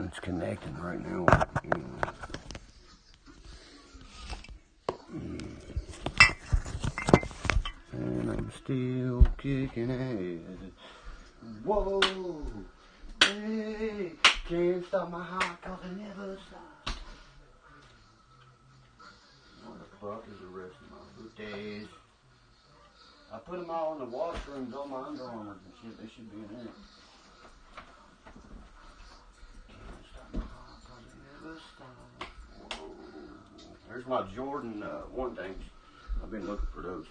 It's connecting right now. And I'm still kicking ass. Whoa, hey, can't stop my heart 'cause I never stop. What the fuck is the rest of my booties? I put them all in the washrooms on my Under Armours and shit. They should be in there. Can't stop my heart 'cause I never stop. Whoa. There's my Jordan one things. I've been looking for those.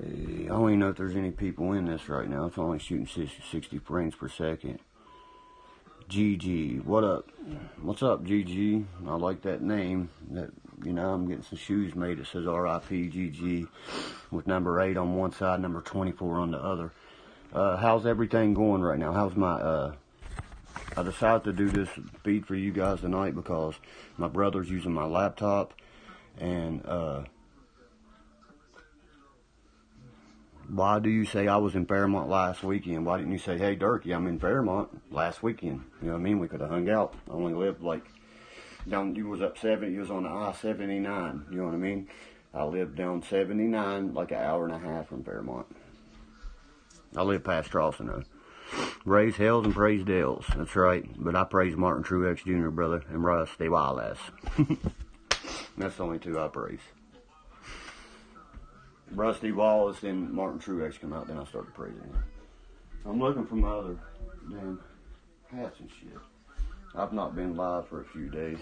Hey, I don't even know if there's any people in this right now. It's only shooting 60 frames per second. GG, what up? What's up, GG? I like that name. That, you know, I'm getting some shoes made that says RIP GG with number 8 on one side, number 24 on the other. How's everything going right now? How's my I decided to do this feed for you guys tonight because my brother's using my laptop, and why do you say I was in Fairmont last weekend? Why didn't you say, hey, Derkie, I'm in Fairmont last weekend? You know what I mean? We could have hung out. I only lived like down, you was up 70, you was on the I-79. You know what I mean? I lived down 79, like an hour and a half from Fairmont. I live past Charleston, though. Raise hells and praise Dells. That's right. But I praise Martin Truex Jr., brother, and Rusty Wallace. That's the only two I praise. Rusty Wallace and Martin Truex come out, then I started praising him. I'm looking for my other damn hats and shit. I've not been live for a few days.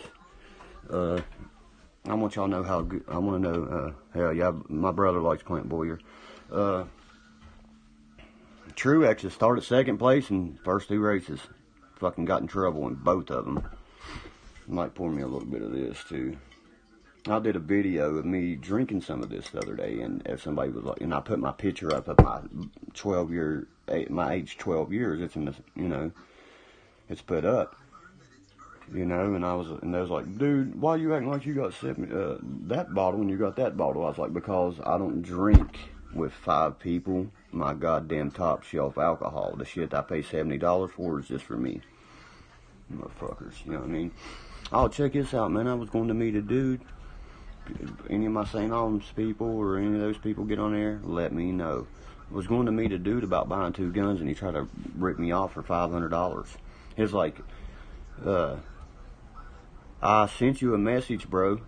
I want y'all to know how good, I want to know, hell yeah, my brother likes Clint Boyer. Truex has started second place in first 2 races. Fucking got in trouble in both of them. Might pour me a little bit of this too. I did a video of me drinking some of this the other day, and if somebody was like, and I put my picture up of my my age 12 years. It's in the, you know, it's put up, you know, and they was like, dude, why you acting like you got that bottle and you got that bottle? I was like, because I don't drink with 5 people my goddamn top shelf alcohol. The shit I pay $70 for is just for me, motherfuckers. You know what I mean? Oh, check this out, man. I was going to meet a dude. Any of my St. Albans people or any of those people get on there, let me know. I was going to meet a dude about buying 2 guns, and he tried to rip me off for $500. It's like, I sent you a message, bro,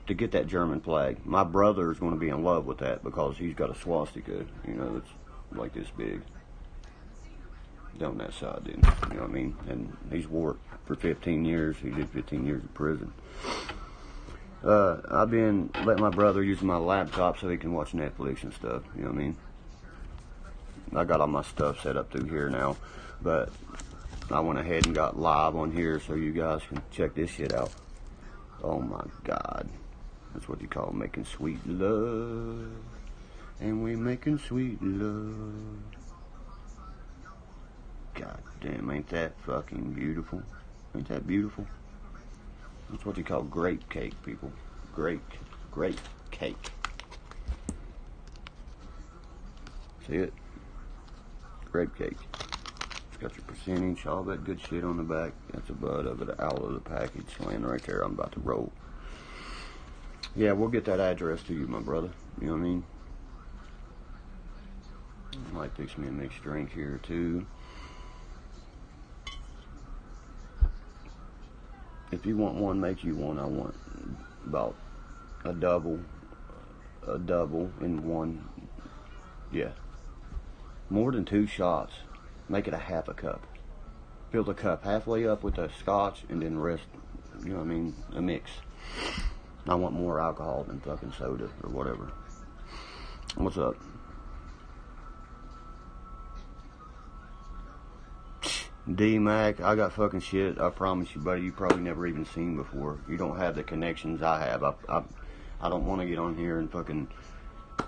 to get that German flag. My brother is going to be in love with that because he's got a swastika, you know, it's like this big. Down that side, then, you know what I mean? And he's wore it for 15 years. He did 15 years in prison. I've been letting my brother use my laptop so he can watch Netflix and stuff, you know what I mean? I got all my stuff set up through here now, but I went ahead and got live on here so you guys can check this shit out. Oh my God. That's what you call making sweet love. And we making sweet love. God damn, ain't that fucking beautiful? Ain't that beautiful? That's what you call grape cake, people. Grape cake. See it? Grape cake. It's got your percentage, all that good shit on the back. That's a bud of it out of the package laying right there. I'm about to roll. Yeah, we'll get that address to you, my brother. You know what I mean? I might fix me a mixed drink here, too. If you want one, make you one. I want about a double in one. Yeah. More than 2 shots. Make it a half a cup. Fill the cup halfway up with a scotch and then rest, you know what I mean, a mix. I want more alcohol than fucking soda or whatever. What's up? D-Mac, I got fucking shit, I promise you, buddy, you probably never even seen before. You don't have the connections I have. I don't want to get on here and fucking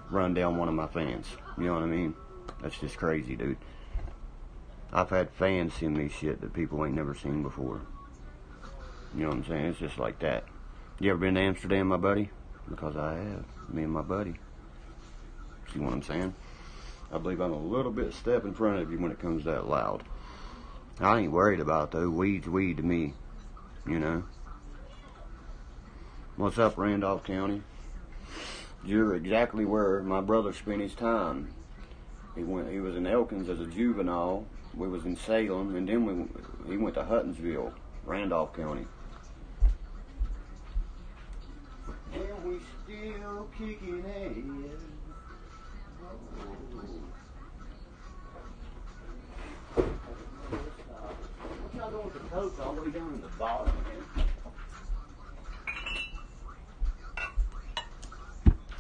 run down one of my fans. You know what I mean? That's just crazy, dude. I've had fans send me shit that people ain't never seen before. You know what I'm saying? It's just like that. You ever been to Amsterdam, my buddy? Because I have. Me and my buddy. See what I'm saying? I believe I'm a little bit step in front of you when it comes that loud. I ain't worried about though. Weed's weed to me, you know. What's up, Randolph County? You're exactly where my brother spent his time. He was in Elkins as a juvenile. We was in Salem, and then he went to Huttonsville, Randolph County. And we still kicking ass. What y'all doing with the coats all the way down in the bottom, man?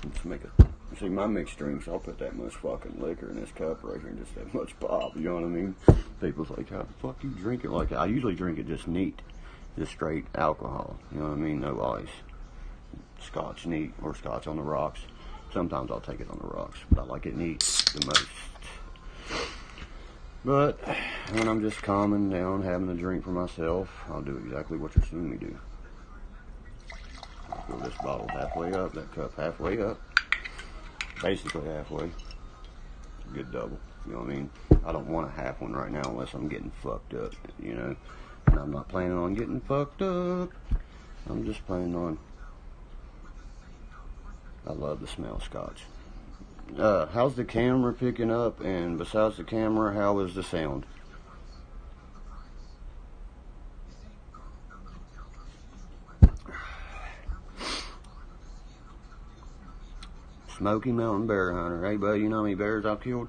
Let's make it. See, my mixed drinks, I'll put that much fucking liquor in this cup right here and just that much pop, you know what I mean? People's like, how the fuck you drink it like that? I usually drink it just neat, just straight alcohol, you know what I mean? No ice. Scotch neat, or scotch on the rocks. Sometimes I'll take it on the rocks, but I like it neat the most. But when I'm just calming down, having a drink for myself, I'll do exactly what you're seeing me do. I'll fill this bottle halfway up, that cup halfway up. Basically halfway. Good double. You know what I mean? I don't want a half one right now unless I'm getting fucked up, you know? And I'm not planning on getting fucked up. I'm just planning on... I love the smell of scotch. How's the camera picking up? And besides the camera, how is the sound? Smoky Mountain Bear Hunter. Hey, buddy, you know how many bears I've killed?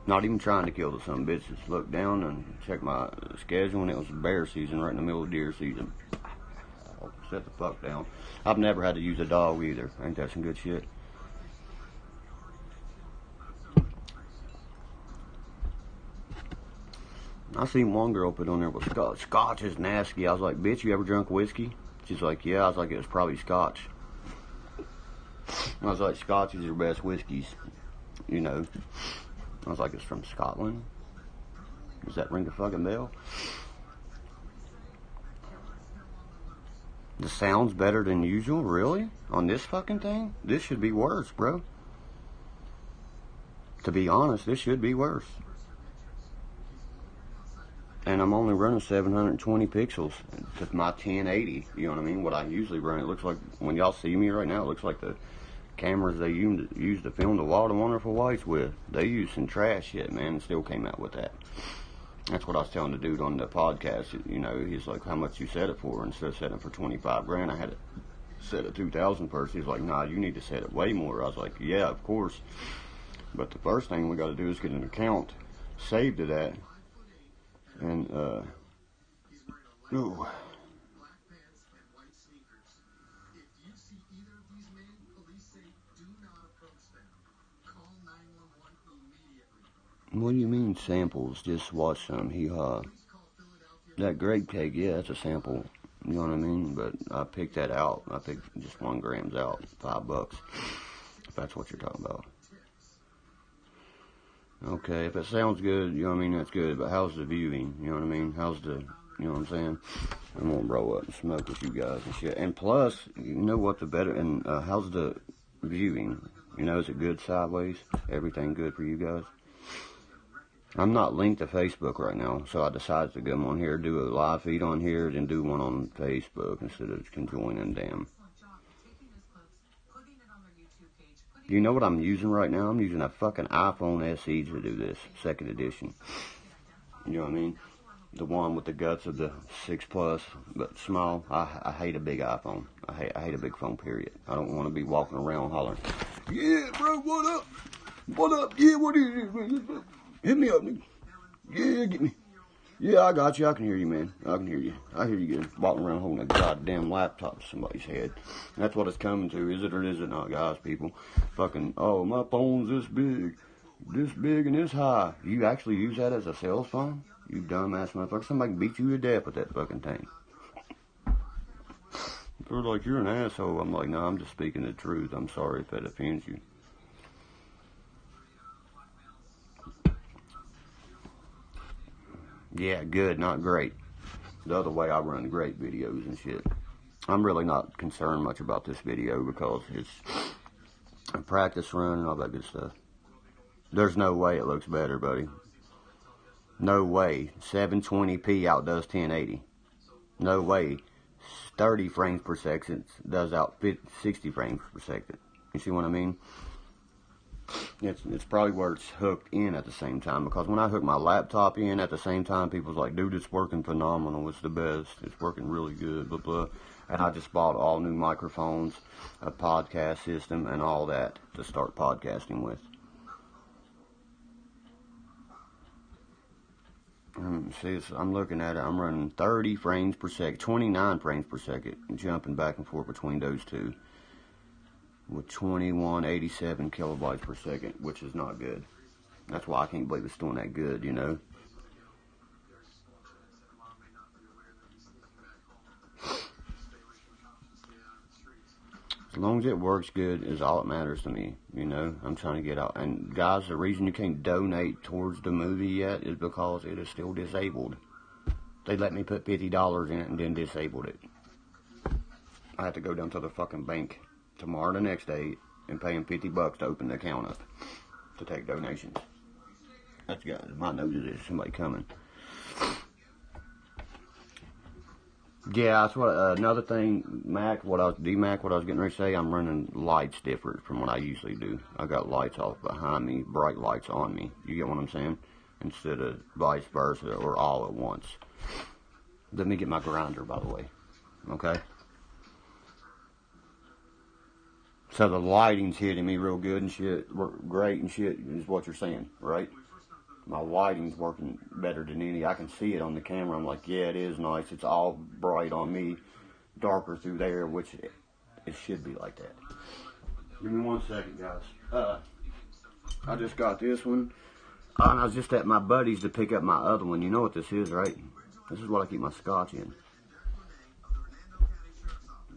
Not even trying to kill the son of bitches. Look down and check my schedule, and it was bear season right in the middle of deer season. Oh, set the fuck down. I've never had to use a dog either. Ain't that some good shit? I seen one girl put on there with scotch. Scotch is nasty. I was like, bitch, you ever drunk whiskey? She's like, yeah. I was like, it was probably scotch. I was like, scotch is your best whiskeys, you know. I was like, it's from Scotland. Does that ring a fucking bell? The sound's better than usual, really? On this fucking thing? This should be worse, bro. To be honest, this should be worse. And I'm only running 720 pixels to my 1080. You know what I mean? What I usually run, it looks like, when y'all see me right now, it looks like the cameras they use to film the Wild and Wonderful Whites with. They used some trash shit, man, and still came out with that. That's what I was telling the dude on the podcast. You know, he's like, how much you set it for? Instead of setting it for 25 grand, I had it set at 2,000 first. He's like, nah, you need to set it way more. I was like, yeah, of course. But the first thing we got to do is get an account saved to that. And, ooh. What do you mean samples? Just watch some. Hee-haw. That grape cake, yeah, that's a sample. You know what I mean? But I picked that out. I picked just 1 gram out. $5. If that's what you're talking about. Okay, if it sounds good, you know what I mean, that's good. But how's the viewing? You know what I mean? How's the, you know what I'm saying? I'm gonna roll up and smoke with you guys and shit. And plus, you know what the better, and how's the viewing? You know, is it good sideways? Everything good for you guys? I'm not linked to Facebook right now, so I decided to come on here, do a live feed on here, then do one on Facebook instead of conjoining them. You know what I'm using right now? I'm using a fucking iPhone SE to do this, 2nd edition. You know what I mean? The one with the guts of the 6 Plus, but small. I hate a big iPhone. I hate a big phone, period. I don't want to be walking around hollering, yeah, bro, what up? What up? Yeah, what is it? Hit me up, nigga. Yeah, get me. Yeah, I got you. I can hear you, man. I can hear you. I hear you good. Walking around holding a goddamn laptop to somebody's head. That's what it's coming to. Is it or is it not, guys, people? Fucking, oh, my phone's this big and this high. You actually use that as a cell phone? You dumbass motherfucker. Somebody beat you to death with that fucking thing. They're like, you're an asshole. I'm like, no, I'm just speaking the truth. I'm sorry if that offends you. Yeah, good, not great. The other way I run great videos and shit. I'm really not concerned much about this video because it's a practice run and all that good stuff. There's no way it looks better, buddy. No way. 720p outdoes 1080. No way. 30 frames per second does out 60 frames per second. You see what I mean? It's probably where it's hooked in at the same time, because when I hook my laptop in at the same time, people's like, dude, it's working phenomenal, it's the best, it's working really good, blah, blah. And I just bought all new microphones, a podcast system, and all that to start podcasting with. See, I'm looking at it, I'm running 30 frames per second, 29 frames per second, jumping back and forth between those two, with 2187 kilobytes per second, which is not good. That's why I can't believe it's doing that good, you know. As long as it works good is all that matters to me, you know. I'm trying to get out. And guys, the reason you can't donate towards the movie yet is because it is still disabled. They let me put $50 in it and then disabled it. I have to go down to the fucking bank tomorrow the next day and pay them $50 to open the account up to take donations. That's got my nose is somebody coming. Yeah, that's what another thing, what I was getting ready to say, I'm running lights different from what I usually do. I got lights off behind me, bright lights on me. You get what I'm saying? Instead of vice versa or all at once. Let me get my grinder, by the way. Okay? So the lighting's hitting me real good and shit, great and shit is what you're saying, right? My lighting's working better than any. I can see it on the camera. I'm like, yeah, it is nice. It's all bright on me, darker through there, which it should be like that. Give me 1 second, guys. I just got this one. And I was just at my buddy's to pick up my other one. You know what this is, right? This is what I keep my scotch in.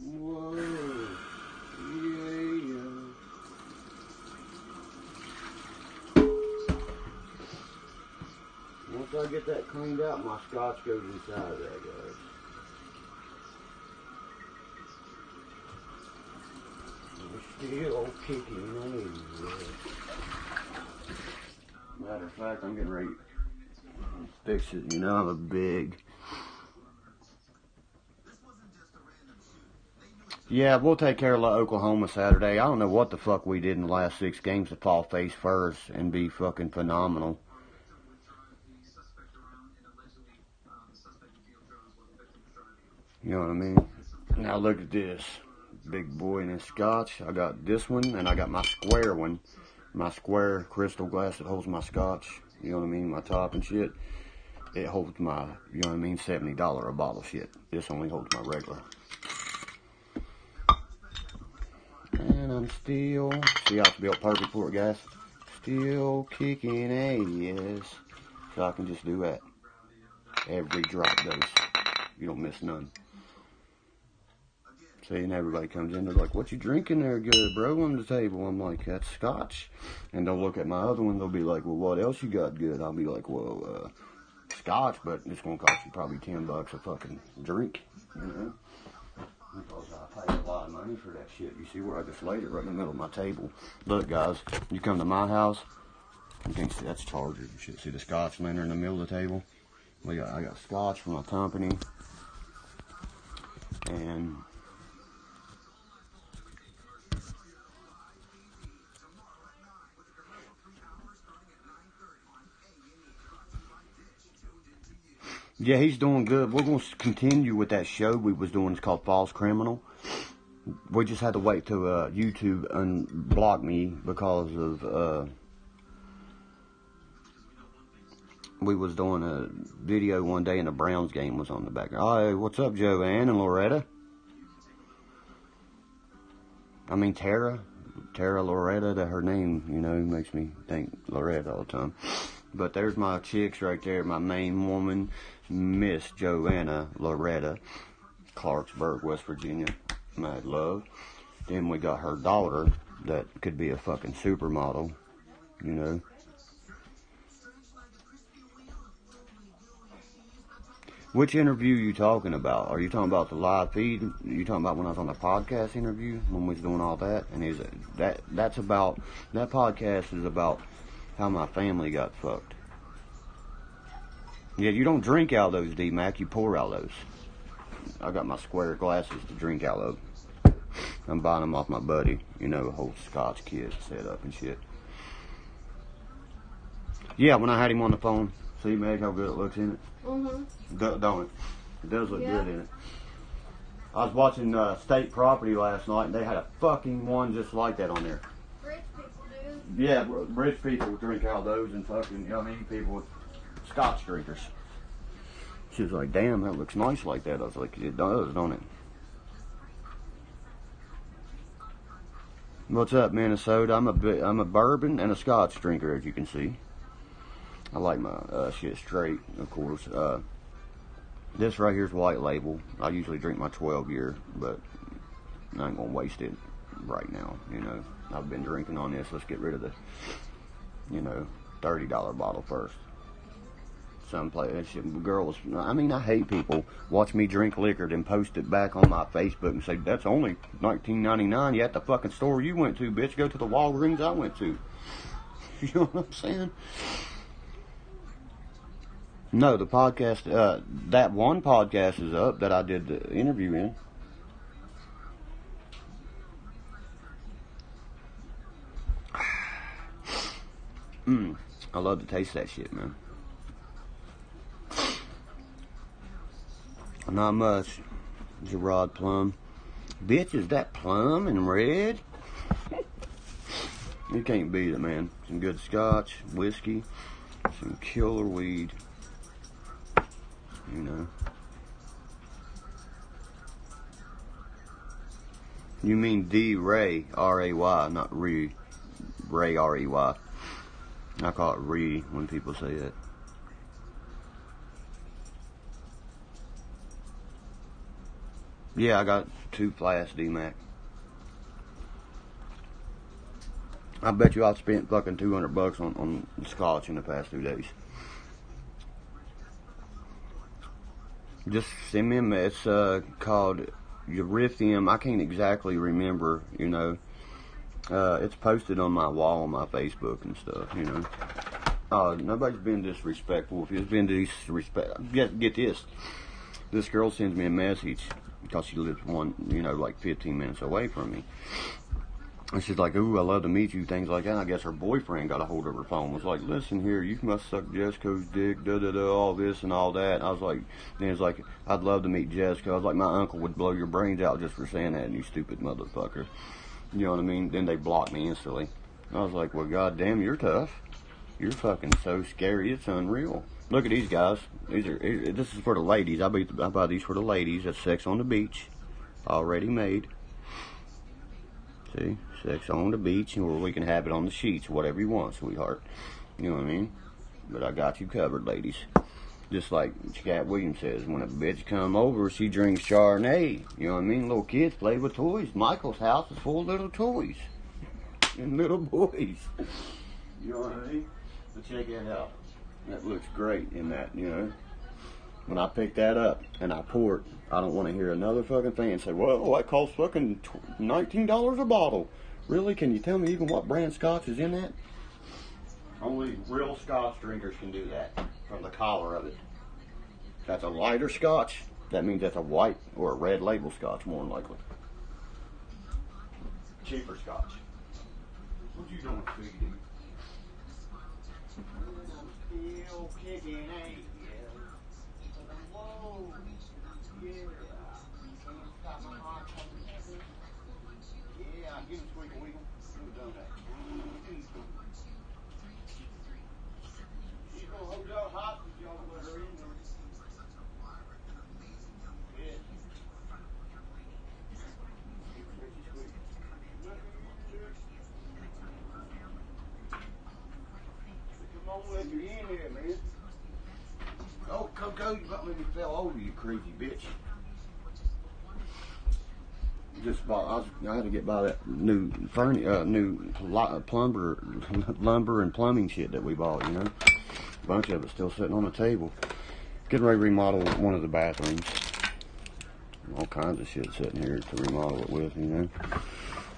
Whoa. Once I get that cleaned out, my scotch goes inside of that, guys. We're still kicking on. Matter of fact, I'm getting ready to fix it. You know, I'm a big... Yeah, we'll take care of Oklahoma Saturday. I don't know what the fuck we did in the last 6 games to fall face first and be fucking phenomenal. You know what I mean? Now look at this. Big boy in this scotch. I got this one and I got my square one. My square crystal glass that holds my scotch. You know what I mean? My top and shit. It holds my, you know what I mean, $70 a bottle shit. This only holds my regular. And I'm still, see how it's built perfect for it, guys? Still kicking ass. So I can just do that. Every drop goes. You don't miss none. See, and everybody comes in, they're like, what you drinking there good, bro, on the table? I'm like, that's scotch. And they'll look at my other one, they'll be like, well, what else you got good? I'll be like, well, scotch, but it's going to cost you probably $10 a fucking drink, you know? Because I pay a lot of money for that shit. You see where I just laid it right in the middle of my table. Look, guys, you come to my house, you can see that's charger. You should see the scotch laying there in the middle of the table. Well, yeah, I got scotch from my company. And... yeah, he's doing good. We're going to continue with that show we was doing. It's called False Criminal. We just had to wait till YouTube unblocked me because of we was doing a video one day and the Browns game was on the background. Oh, what's up, Joanne and Loretta? I mean Tara Loretta. That her name, you know, makes me think Loretta all the time. But there's my chicks right there. My main woman, Miss Joanna Loretta, Clarksburg, West Virginia. Mad love. Then we got her daughter that could be a fucking supermodel, you know. Which interview you talking about? Are you talking about the live feed? Are you talking about when I was on the podcast interview when we was doing all that? And that's about, that podcast is about how my family got fucked. Yeah, you don't drink out of those, D-Mac. You pour out of those. I got my square glasses to drink out of. I'm buying them off my buddy. You know, a whole Scotch kit set up and shit. Yeah, when I had him on the phone, see, Meg, how good it looks in it? Mm-hmm. Don't it? It does look good in it. I was watching State Property last night, and they had a fucking one just like that on there. Rich people do. Yeah, rich people drink out of those, and fucking, you know what I mean, people with Scotch drinkers. She was like, damn, that looks nice like that. I was like, it does, don't it? What's up, Minnesota? I'm a bourbon and a Scotch drinker, as you can see. I like my shit straight, of course. This right here is white label. I usually drink my 12 year, but I ain't gonna waste it right now. You know, I've been drinking on this. Let's get rid of the, you know, $30 bottle first. Some place, girls. I mean, I hate people watch me drink liquor and post it back on my Facebook and say that's only $19.99. You at the fucking store you went to, bitch. Go to the Walgreens I went to. You know what I'm saying? No, the podcast, that one podcast is up that I did the interview in. I love to taste that shit, man. Not much. Gerard Plum. Bitch, is that plum and red? You can't beat it, man. Some good scotch, whiskey, some killer weed. You know. You mean D. Ray, R-A-Y, not Ray, R-E-Y. I call it Ree when people say that. Yeah, I got 2 flasks, D-Mac. I bet you I've spent fucking $200 on scotch in the past 2 days. Just send me a mess. It's called Erythium. I can't exactly remember, you know. It's posted on my wall on my Facebook and stuff, you know. Nobody's been disrespectful. If it's been disrespectful, get this. This girl sends me a message because she lives like 15 minutes away from me. And she's like, ooh, I love to meet you, things like that. And I guess her boyfriend got a hold of her phone, was like, listen here, you must suck Jessica's dick, da-da-da, all this and all that. And I was like, then it's like, I'd love to meet Jessica. I was like, my uncle would blow your brains out just for saying that, you stupid motherfucker. You know what I mean? Then they blocked me instantly. I was like, well, goddamn, you're tough. You're fucking so scary, it's unreal. Look at these guys. This is for the ladies. I buy these for the ladies. That's Sex on the Beach. Already made. See? Sex on the beach, or we can have it on the sheets, whatever you want, sweetheart. You know what I mean? But I got you covered, ladies. Just like Cat Williams says, when a bitch come over, she drinks Chardonnay. You know what I mean? Little kids play with toys. Michael's house is full of little toys. And little boys. You know what I mean? But check that out. That looks great in that, you know. When I pick that up and I pour it, I don't want to hear another fucking thing and say, well, that costs fucking $19 a bottle. Really? Can you tell me even what brand scotch is in that? Only real scotch drinkers can do that from the collar of it. That's a lighter scotch. That means that's a white or a red label scotch, more than likely. Cheaper scotch. What you doing, sweetie? Still kicking, ain't you? Whoa, yeah. Got my heart pumping. Yeah, give him squeak a wiggle. Who's done that? She's gonna hold y'all hostage, y'all put her in there. Yeah. Come on, let me in here, man. Oh, Coco, you about to make me fell over, you crazy bitch. Just bought. I had to get by that new lumber and plumbing shit that we bought. You know, a bunch of it still sitting on the table. Getting ready to remodel one of the bathrooms. All kinds of shit sitting here to remodel it with. You know,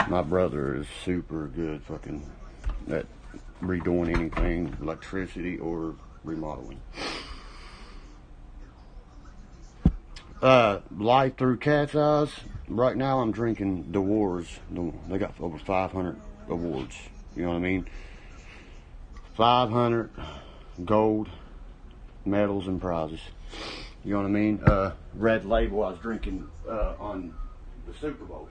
my brother is super good. Fucking at redoing anything, electricity or remodeling. Life through cat's eyes. Right now I'm drinking the Wars. They got over 500 awards. You know what I mean? 500 gold medals and prizes. You know what I mean? Red Label I was drinking on the Super Bowl.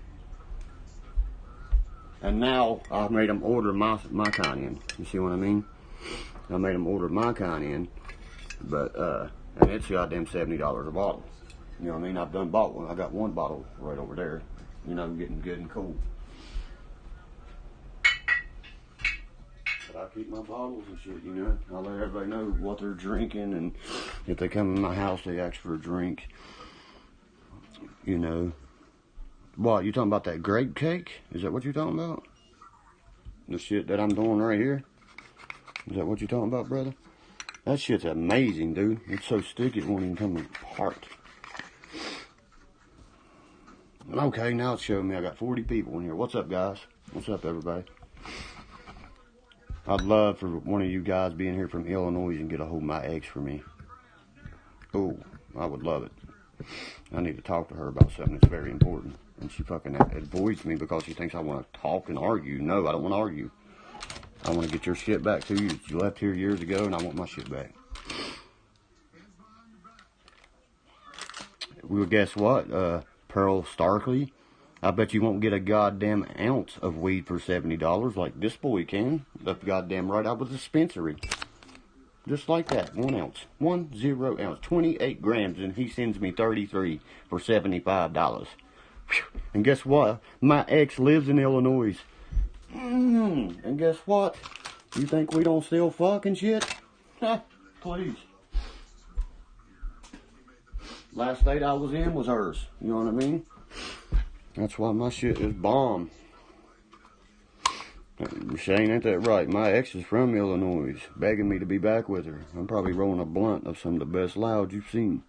And now I made them order my kind in. You see what I mean? I made them order my kind in. But, and it's goddamn $70 a bottle. You know what I mean? I've done bought one. I got one bottle right over there. You know, getting good and cool. But I keep my bottles and shit, you know. I let everybody know what they're drinking, and if they come in my house, they ask for a drink. You know. What, you talking about that grape cake? Is that what you're talking about? The shit that I'm doing right here? Is that what you're talking about, brother? That shit's amazing, dude. It's so sticky it won't even come apart. Okay, now it's showing me I got 40 people in here. What's up, guys? What's up, everybody? I'd love for one of you guys being here from Illinois and get a hold of my ex for me. Oh, I would love it. I need to talk to her about something that's very important. And she fucking avoids me because she thinks I want to talk and argue. No, I don't want to argue. I want to get your shit back to you. You left here years ago and I want my shit back. Well, guess what? Pearl Starkley, I bet you won't get a goddamn ounce of weed for $70 like this boy can. That's goddamn right out of the dispensary. Just like that, 1 ounce. 1 ounce. 28 grams, and he sends me 33 for $75. Whew. And guess what? My ex lives in Illinois. And guess what? You think we don't still fucking shit? Please. Last state I was in was hers. You know what I mean? That's why my shit is bomb. Shane, ain't that right? My ex is from Illinois, begging me to be back with her. I'm probably rolling a blunt of some of the best loud you've seen.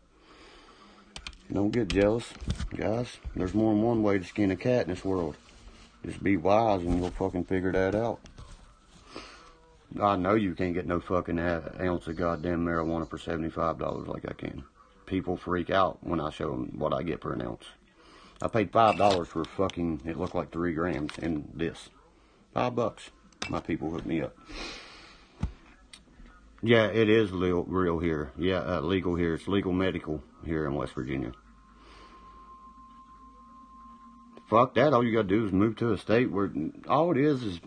Don't get jealous, guys. There's more than one way to skin a cat in this world. Just be wise and we'll fucking figure that out. I know you can't get no fucking ounce of goddamn marijuana for $75 like I can. People freak out when I show them what I get for an ounce. I paid $5 for fucking, it looked like 3 grams in this. $5. My people hooked me up. Yeah, it is real here. Yeah, legal here. It's legal medical here in West Virginia. Fuck that. All you gotta do is move to a state where all it is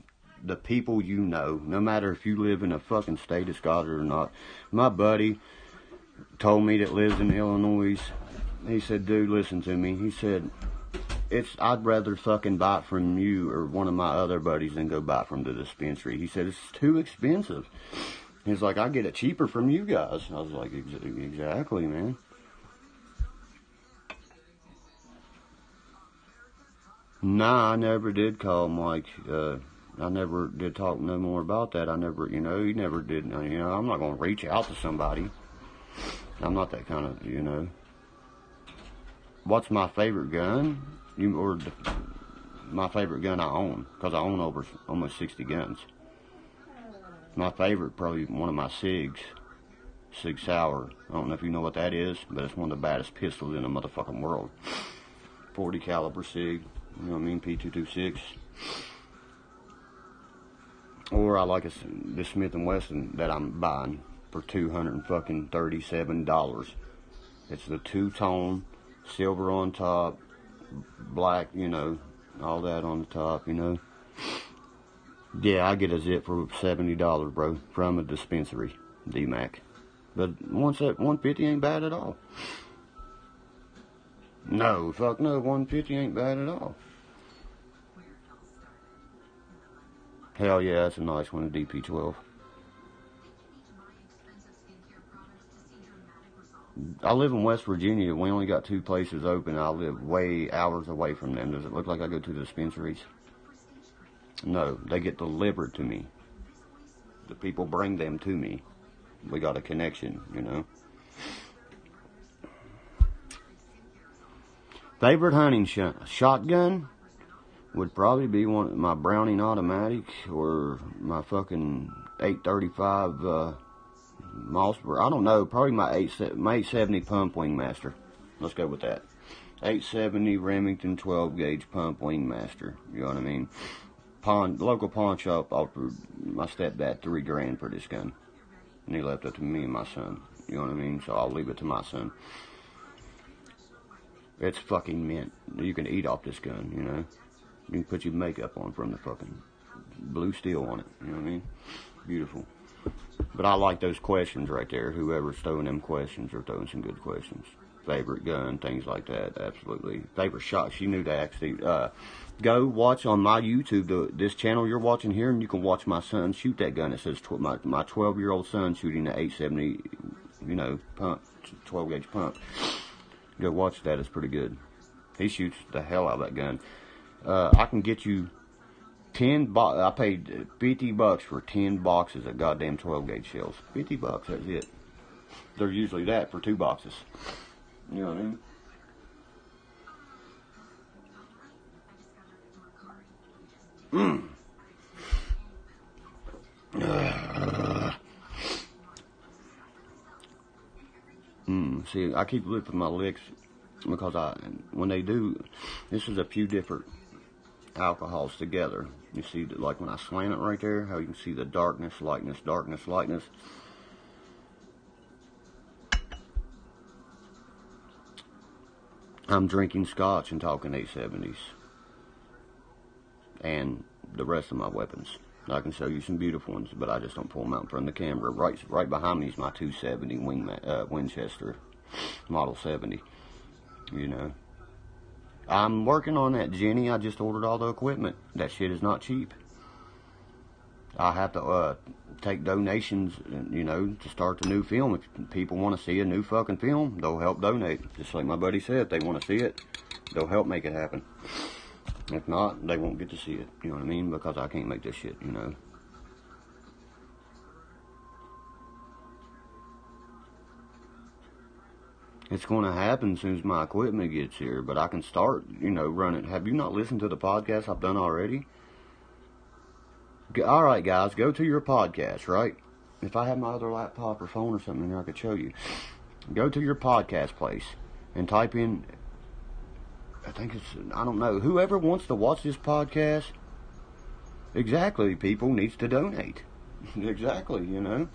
the people you know. No matter if you live in a fucking state of Scotland or not. My buddy told me that lives in Illinois. He said, dude, listen to me. He said, I'd rather fucking buy it from you or one of my other buddies than go buy it from the dispensary. He said, it's too expensive. He's like, I get it cheaper from you guys. I was like, exactly, man. Nah, I never did call Mike. I never did talk no more about that. I never, he never did. I'm not going to reach out to somebody. I'm not that kind of, What's my favorite gun? My favorite gun I own, because I own over almost 60 guns. My favorite, probably one of my SIGs, Sig Sauer. I don't know if you know what that is, but it's one of the baddest pistols in the motherfucking world. 40 caliber SIG, you know what I mean, P226. Or I like the Smith & Wesson that I'm buying for $237. It's the two-tone, silver on top, black, all that on the top, Yeah, I get a zip for $70, bro, from a dispensary, D-Mac. But once that 150 ain't bad at all. No, fuck no, 150 ain't bad at all. Hell yeah, that's a nice one, a DP12. I live in West Virginia. We only got 2 places open. I live way hours away from them. Does it look like I go to the dispensaries? No, they get delivered to me. The people bring them to me. We got a connection, Favorite hunting shotgun? would probably be my Browning automatic or my fucking 835 Mossberg. I don't know. Probably my 870 pump Wingmaster. Let's go with that. 870 Remington 12 gauge pump Wingmaster. You know what I mean? Local pawn shop offered my stepdad $3,000 for this gun, and he left it to me and my son. You know what I mean? So I'll leave it to my son. It's fucking mint. You can eat off this gun. You know, you can put your makeup on from the fucking blue steel on it. You know what I mean? Beautiful. But I like those questions right there. Whoever's throwing them questions are throwing some good questions. Favorite gun, things like that, absolutely. Favorite shot, you knew to actually go watch on my YouTube, this channel you're watching here, and you can watch my son shoot that gun. It says my 12-year-old son shooting the 870, you know, pump, 12 gauge pump. Go watch that, it's pretty good. He shoots the hell out of that gun. I can get you 10 I paid $50 for 10 boxes of goddamn 12 gauge shells. $50, that's it. They're usually that for 2 boxes. You know what I mean? See, I keep lifting my licks because when they do, this is a few different alcohols together. You see, like when I slam it right there, how you can see the darkness, lightness, darkness, lightness. I'm drinking scotch and talking 870s. And the rest of my weapons. I can show you some beautiful ones, but I just don't pull them out in front of the camera. Right behind me is my 270 Winchester Model 70. You know. I'm working on that, Jenny. I just ordered all the equipment. That shit is not cheap. I have to take donations, you know, to start the new film. If people want to see a new fucking film, they'll help donate. Just like my buddy said, if they want to see it, they'll help make it happen. If not, they won't get to see it. You know what I mean? Because I can't make this shit, you know. It's going to happen as soon as my equipment gets here, but I can start, you know, running. Have you not listened to the podcast I've done already? All right, guys, go to your podcast, right? If I had my other laptop or phone or something here, I could show you. Go to your podcast place and type in, I think it's, I don't know, whoever wants to watch this podcast, exactly, people needs to donate. Exactly, you know.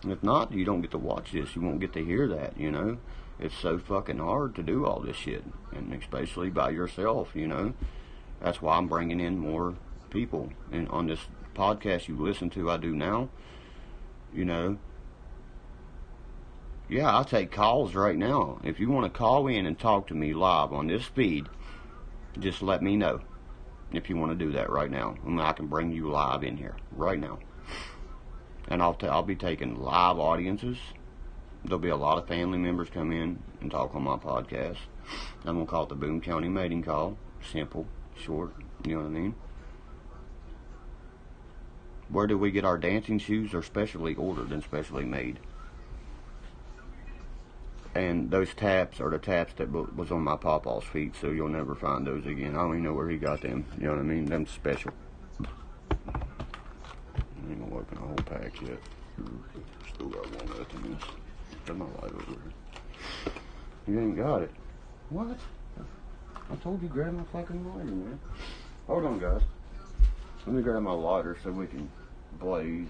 If not, you don't get to watch this. You won't get to hear that, you know. It's so fucking hard to do all this shit, and especially by yourself, you know. That's why I'm bringing in more people. And on this podcast you listen to, I do now, you know. Yeah, I'll take calls right now. If you want to call in and talk to me live on this feed, just let me know. If you want to do that right now, and I can bring you live in here right now. And I'll be taking live audiences. There'll be a lot of family members come in and talk on my podcast. I'm going to call it the Boone County Mating Call. Simple, short, you know what I mean? Where do we get our dancing shoes? They're specially ordered and specially made. And those taps are the taps that was on my pawpaw's feet, so you'll never find those again. I don't even know where he got them. You know what I mean? Them special. I ain't gonna open a whole pack yet. Still got one left in this. Got my light over here. You ain't got it. What? I told you grab my fucking lighter, man. Hold on, guys. Let me grab my lighter so we can blaze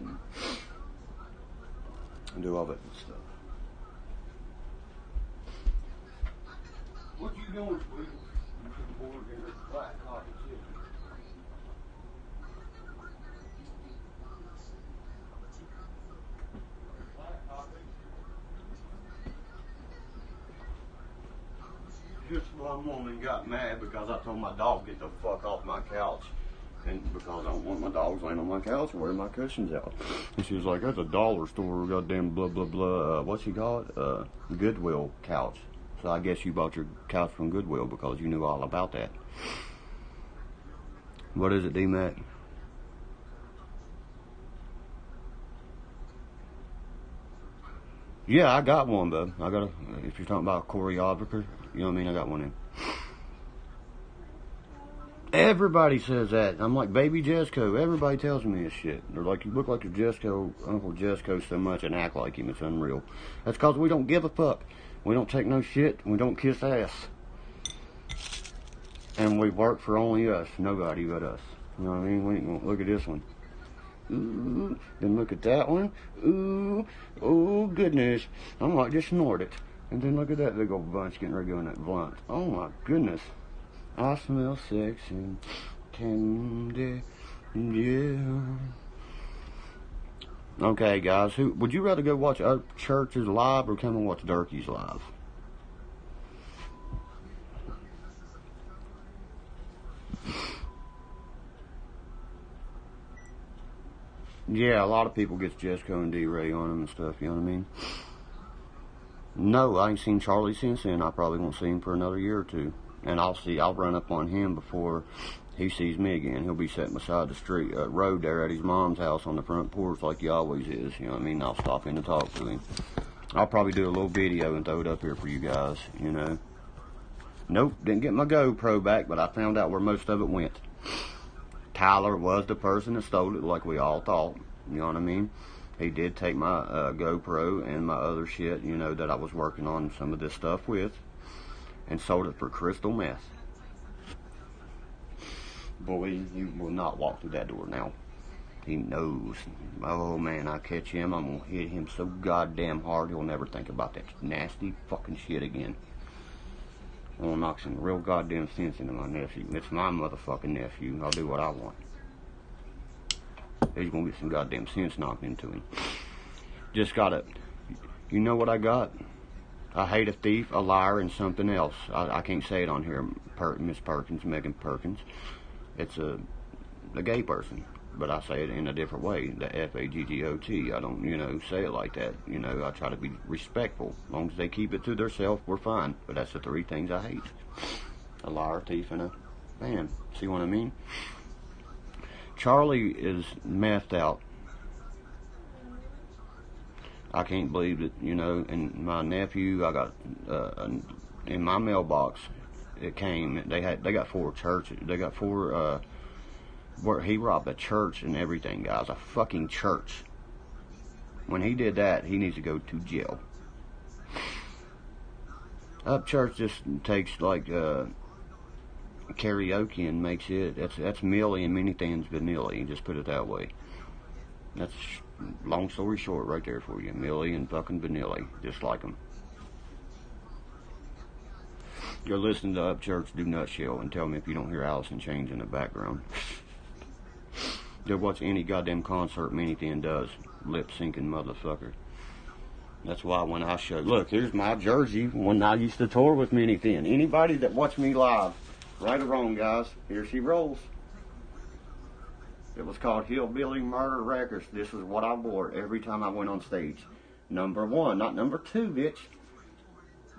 and do all that good stuff. What you doing, sweetie? I'm bored here. Black coffee chicken. Just one woman got mad because I told my dog get the fuck off my couch. And because I don't want my dogs laying on my couch wearing my cushions out. And she was like, that's a dollar store, goddamn blah, blah, blah. What's she call it? Goodwill couch. So I guess you bought your couch from Goodwill because you knew all about that. What is it, D-Mac? Yeah, I got one, bub. I got a, if you're talking about choreographer, you know what I mean? I got one in. Everybody says that. I'm like, baby Jesco. Everybody tells me this shit. They're like, you look like your Jesco, Uncle Jesco so much and act like him. It's unreal. That's because we don't give a fuck. We don't take no shit. We don't kiss ass. And we work for only us. Nobody but us. You know what I mean? We ain't gonna look at this one. Ooh. Then look at that one. Ooh. Oh, goodness. I might just snort it. And then look at that big old bunch getting ready to go in that blunt. Oh, my goodness. I smell sex and candy, yeah. Okay, guys, would you rather go watch Churches live or come and watch Derkie's live? Yeah, a lot of people get Jesco and D-Ray on them and stuff, you know what I mean? No, I ain't seen Charlie since then. I probably won't see him for another year or two. And I'll run up on him before he sees me again. He'll be sitting beside the road there at his mom's house on the front porch like he always is. You know what I mean? I'll stop in to talk to him. I'll probably do a little video and throw it up here for you guys, you know. Nope, didn't get my GoPro back, but I found out where most of it went. Tyler was the person that stole it like we all thought. You know what I mean? He did take my GoPro and my other shit, you know, that I was working on some of this stuff with. And sold it for crystal meth. Boy, you will not walk through that door now. He knows. Oh man, I catch him, I'm gonna hit him so goddamn hard he'll never think about that nasty fucking shit again. I'm gonna knock some real goddamn sense into my nephew. It's my motherfucking nephew. I'll do what I want. He's gonna get some goddamn sense knocked into him. Just gotta, you know what I got? I hate a thief, a liar, and something else. I can't say it on here, Miss Perkins, Megan Perkins. It's a gay person, but I say it in a different way, the F-A-G-G-O-T. I don't, you know, say it like that. You know, I try to be respectful. As long as they keep it to themselves, we're fine. But that's the three things I hate. A liar, thief, and a man. See what I mean? Charlie is methed out. I can't believe it, you know, and my nephew, I got, in my mailbox, it came, they got 4 churches, they got 4, where he robbed a church and everything, guys, a fucking church. When he did that, he needs to go to jail. Up church just takes, like, karaoke and makes it, that's Millie and many things but Millie, just put it that way. That's long story short right there for you. Millie and fucking Vanilli, just like them. You're listening to Upchurch Do Nutshell and tell me if you don't hear Alice in Chains in the background. You'll watch any goddamn concert Mini Thin does. Lip syncing motherfucker. That's why when I show, look, here's my jersey when I used to tour with Mini Thin. Anybody that watched me live, right or wrong, guys, here she rolls. It was called Hillbilly Murder Records. This is what I wore every time I went on stage. Number 1, not number 2, bitch.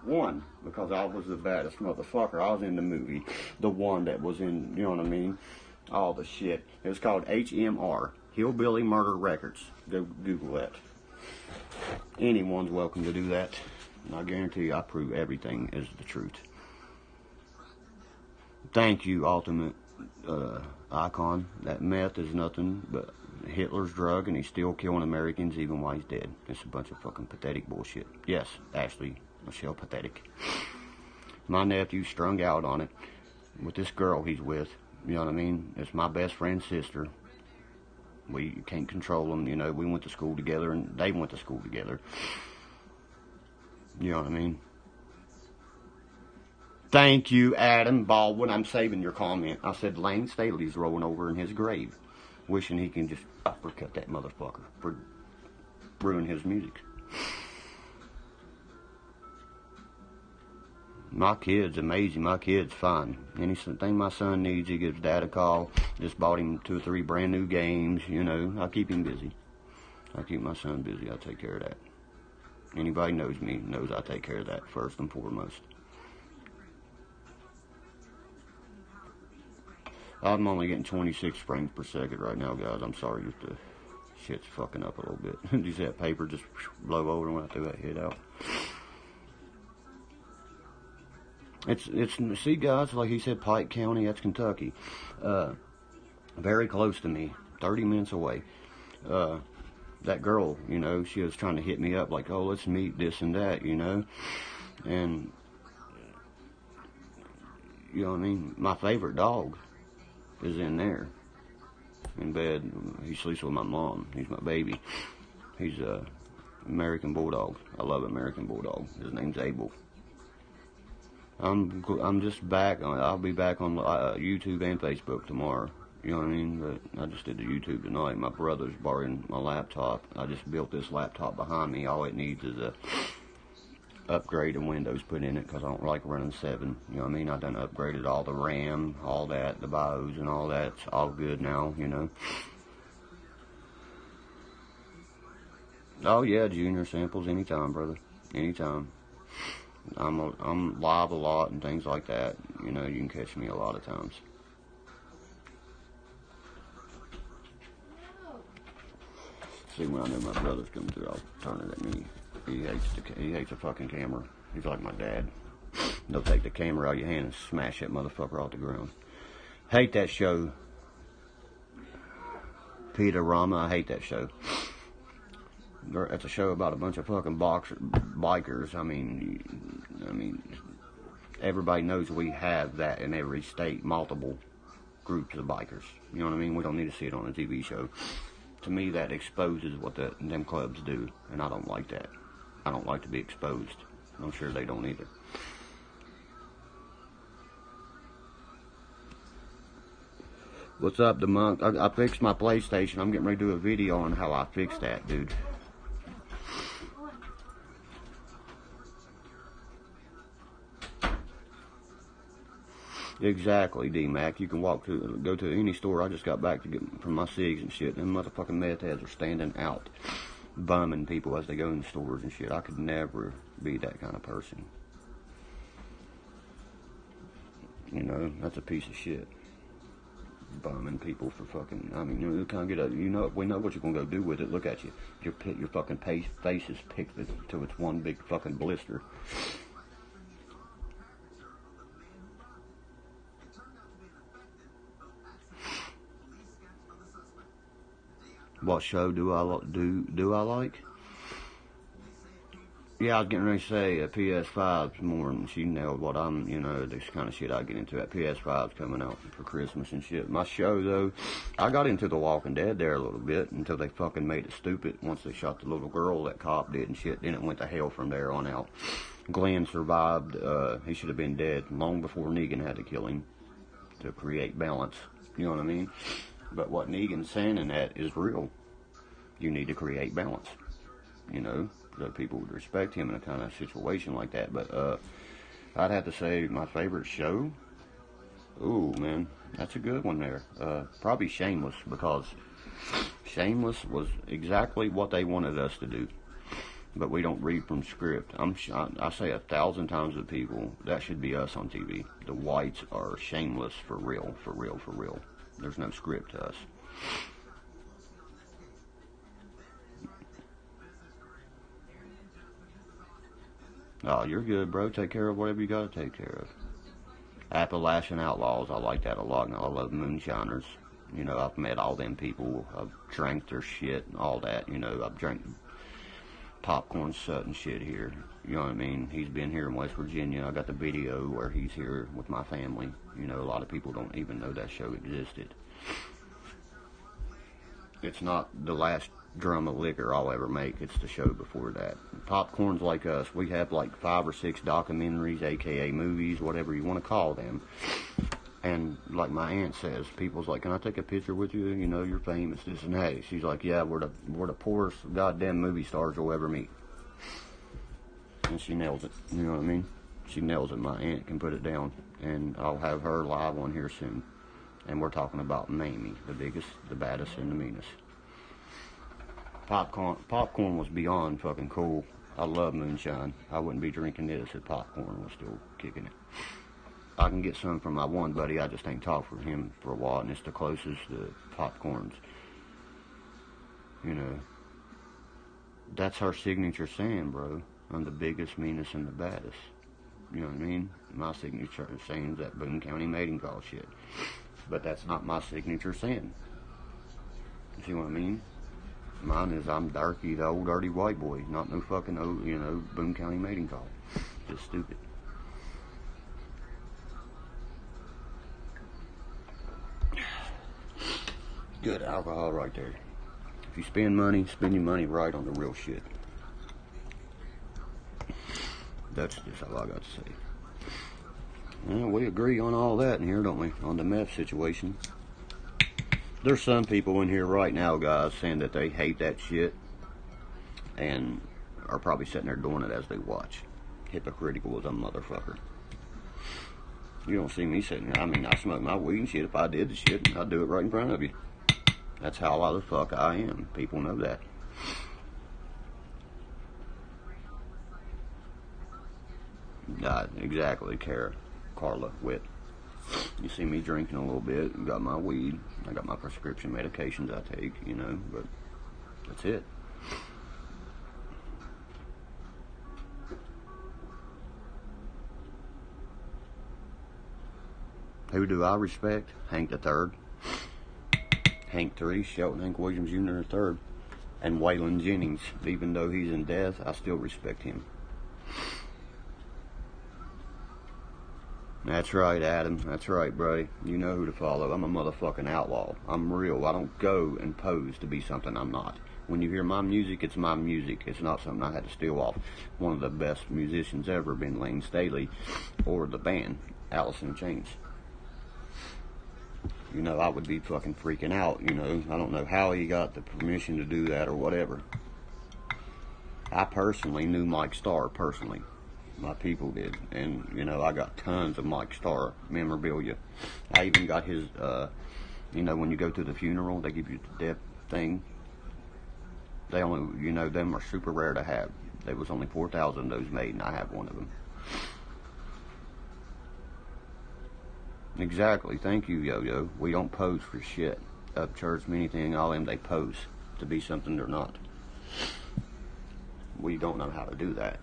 1, because I was the baddest motherfucker. I was in the movie. The one that was in, you know what I mean? All the shit. It was called HMR, Hillbilly Murder Records. Go Google that. Anyone's welcome to do that. And I guarantee you I prove everything is the truth. Thank you, Ultimate Icon. That meth is nothing but Hitler's drug, and he's still killing Americans even while he's dead. It's a bunch of fucking pathetic bullshit. Yes, Ashley Michelle, pathetic. My nephew strung out on it with this girl he's with. You know what I mean? It's my best friend's sister. We can't control them, you know. We went to school together, and they went to school together. You know what I mean? Thank you, Adam Baldwin. I'm saving your comment. I said Lane Staley's rolling over in his grave, wishing he can just uppercut that motherfucker for ruining his music. My kid's amazing. My kid's fine. Anything my son needs, he gives Dad a call. Just bought him 2 or 3 brand new games. You know, I keep him busy. I keep my son busy. I take care of that. Anybody knows me knows I take care of that first and foremost. I'm only getting 26 frames per second right now, guys. I'm sorry if the shit's fucking up a little bit. Did you see that paper just blow over when I threw that head out? See, guys, like he said, Pike County, that's Kentucky. Very close to me, 30 minutes away. That girl, you know, she was trying to hit me up like, oh, let's meet, this and that, you know. And, you know what I mean? My favorite dog is in there, in bed. He sleeps with my mom. He's my baby. He's a American Bulldog. I love American Bulldog. His name's Abel. I'm just back. I'll be back on YouTube and Facebook tomorrow. You know what I mean? But I just did the YouTube tonight. My brother's borrowing my laptop. I just built this laptop behind me. All it needs is a upgrade and Windows put in it because I don't like running 7. You know what I mean? I done upgraded all the RAM, all that, the BIOS and all that. It's all good now, you know. Oh yeah, junior samples anytime, brother. Anytime. I'm live a lot and things like that. You know, you can catch me a lot of times. See, when I know my brother's coming through, I'll turn it at me. He hates a fucking camera. He's like my dad. They'll take the camera out of your hand and smash that motherfucker off the ground. Hate that show. Peter Rama, I hate that show. It's a show about a bunch of fucking bikers. I mean, everybody knows we have that in every state, multiple groups of bikers. You know what I mean? We don't need to see it on a TV show. To me, that exposes what them clubs do, and I don't like that. I don't like to be exposed. I'm sure they don't either. What's up, the monk? I fixed my PlayStation. I'm getting ready to do a video on how I fixed that, dude. Exactly, D-Mac. You can go to any store. I just got back to get from my cigs and shit. Them motherfucking meth heads are standing out, bumming people as they go in the stores and shit. I could never be that kind of person. You know, that's a piece of shit. Bumming people for fucking. I mean, you can't get a. You know, we know what you're gonna go do with it. Look at you. Your fucking face is picked till it's one big fucking blister. What show do I like? Yeah, I was getting ready to say PS5's more, and she nailed what I'm, you know, this kind of shit I get into. That PS5's coming out for Christmas and shit. My show, though, I got into The Walking Dead there a little bit until they fucking made it stupid. Once they shot the little girl, that cop did and shit, then it went to hell from there on out. Glenn survived. He should have been dead long before Negan had to kill him to create balance. You know what I mean? But what Negan's saying in that is real. You need to create balance, you know, so people would respect him in a kind of situation like that. But I'd have to say my favorite show, ooh, man, that's a good one there. Probably Shameless, because Shameless was exactly what they wanted us to do. But we don't read from script. I say 1,000 times to people, that should be us on TV. The whites are shameless for real, for real, for real. There's no script to us. Oh, you're good, bro. Take care of whatever you gotta take care of. Appalachian Outlaws, I like that a lot. And I love Moonshiners. You know, I've met all them people. I've drank their shit and all that. You know, I've drank Popcorn Sutton shit here. You know what I mean? He's been here in West Virginia. I got the video where he's here with my family. You know, a lot of people don't even know that show existed. It's not the last drum of liquor I'll ever make. It's the show before that. Popcorns like us, we have like 5 or 6 documentaries, aka movies, whatever you want to call them. And like my aunt says, people's like, can I take a picture with you? You know, you're famous, this and that. She's like, yeah, we're the poorest goddamn movie stars you'll ever meet. And she nails it. You know what I mean? She nails it. My aunt can put it down. And I'll have her live on here soon. And we're talking about Mamie, the biggest, the baddest, and the meanest. Popcorn was beyond fucking cool. I love moonshine. I wouldn't be drinking this if popcorn was still kicking it. I can get some from my one buddy. I just ain't talked with him for a while, and it's the closest to Popcorns. You know, that's her signature saying, bro. I'm the biggest, meanest, and the baddest. You know what I mean? My signature saying is that Boone County mating call shit. But that's not my signature saying. You see what I mean? Mine is I'm Derkie, the old dirty white boy, not no fucking old, Boone County mating call. Just stupid. Good alcohol right there. If you spend money, spend your money right on the real shit. That's just all I got to say. Well, we agree on all that in here, don't we? On the meth situation. There's some people in here right now, guys, saying that they hate that shit and are probably sitting there doing it as they watch. Hypocritical as a motherfucker. You don't see me sitting there. I mean, I smoke my weed and shit. If I did the shit, I'd do it right in front of you. That's how the fuck I am. People know that. Exactly, Carla Witt. You see me drinking a little bit, got my weed, I got my prescription medications I take, but that's it. Who do I respect? Hank the Third, Hank III, Shelton Hank Williams Jr. the Third, and Waylon Jennings. Even though he's in death, I still respect him. That's right, Adam. That's right, buddy. You know who to follow. I'm a motherfucking outlaw. I'm real. I don't go and pose to be something I'm not. When you hear my music, it's my music. It's not something I had to steal off one of the best musicians ever, been Lane Staley, or the band, Alice in Chains. I would be fucking freaking out, I don't know how he got the permission to do that or whatever. I personally knew Mike Starr, personally. My people did, and I got tons of Mike Starr memorabilia. I even got his when you go to the funeral, they give you the death thing. They only, them are super rare to have. There was only 4,000 of those made, and I have one of them. Exactly, thank you, Yo-Yo. We don't pose for shit. Upchurch, anything, all them, they pose to be something they're not. We don't know how to do that,